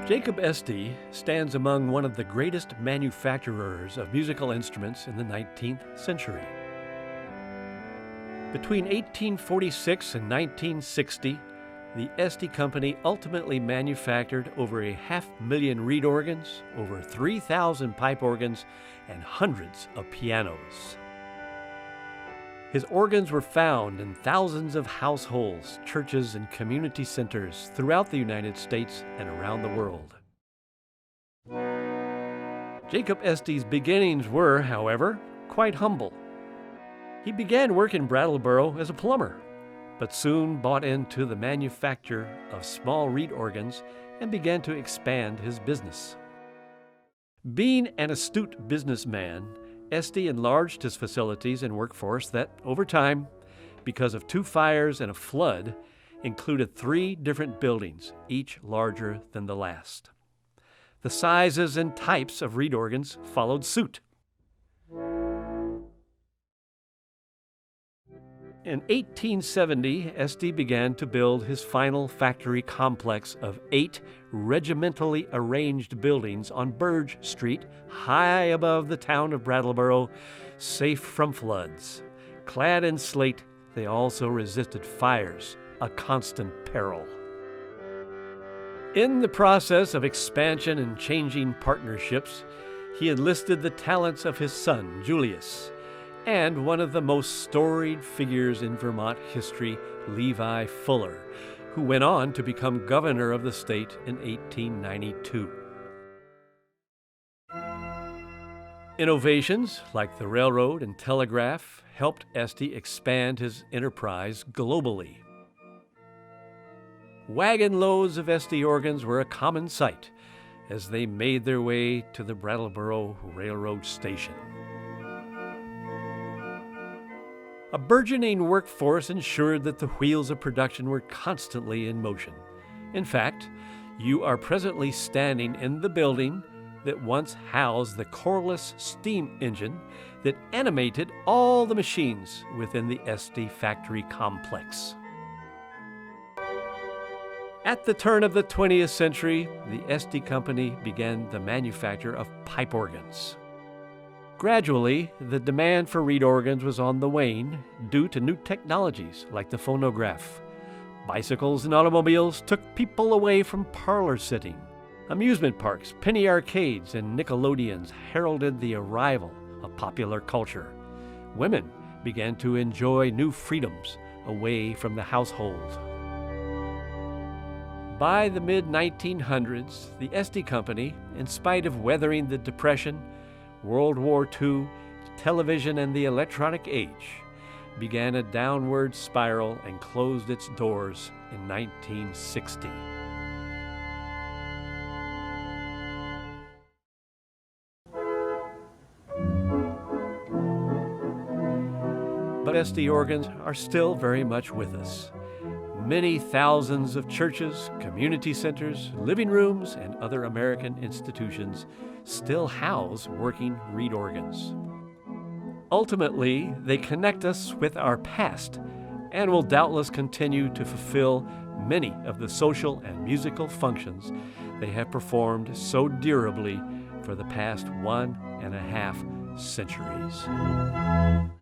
Jacob Estey stands among one of the greatest manufacturers of musical instruments in the 19th century. Between 1846 and 1960, the Estey Company ultimately manufactured over 500,000 reed organs, over 3,000 pipe organs, and hundreds of pianos. His organs were found in thousands of households, churches, and community centers throughout the United States and around the world. Jacob Estey's beginnings were, however, quite humble. He began work in Brattleboro as a plumber, but soon bought into the manufacture of small reed organs and began to expand his business. Being an astute businessman, Estey enlarged his facilities and workforce that, over time, because of 2 fires and a flood, included 3 different buildings, each larger than the last. The sizes and types of reed organs followed suit. In 1870, Estey began to build his final factory complex of 8 regimentally arranged buildings on Burge Street, high above the town of Brattleboro, safe from floods. Clad in slate, they also resisted fires, a constant peril. In the process of expansion and changing partnerships, he enlisted the talents of his son, Julius, and one of the most storied figures in Vermont history, Levi Fuller, who went on to become governor of the state in 1892. Innovations like the railroad and telegraph helped Estey expand his enterprise globally. Wagon loads of Estey organs were a common sight as they made their way to the Brattleboro Railroad Station. A burgeoning workforce ensured that the wheels of production were constantly in motion. In fact, you are presently standing in the building that once housed the Corliss steam engine that animated all the machines within the Estey factory complex. At the turn of the 20th century, the Estey Company began the manufacture of pipe organs. Gradually, the demand for reed organs was on the wane due to new technologies like the phonograph. Bicycles and automobiles took people away from parlor sitting. Amusement parks, penny arcades, and Nickelodeons heralded the arrival of popular culture. Women began to enjoy new freedoms away from the household. By the mid-1900s, the Estey Company, in spite of weathering the Depression, World War II, television, and the electronic age, began a downward spiral and closed its doors in 1960. But Estey organs are still very much with us. Many thousands of churches, community centers, living rooms, and other American institutions still house working reed organs. Ultimately, they connect us with our past and will doubtless continue to fulfill many of the social and musical functions they have performed so durably for the past 1.5 centuries.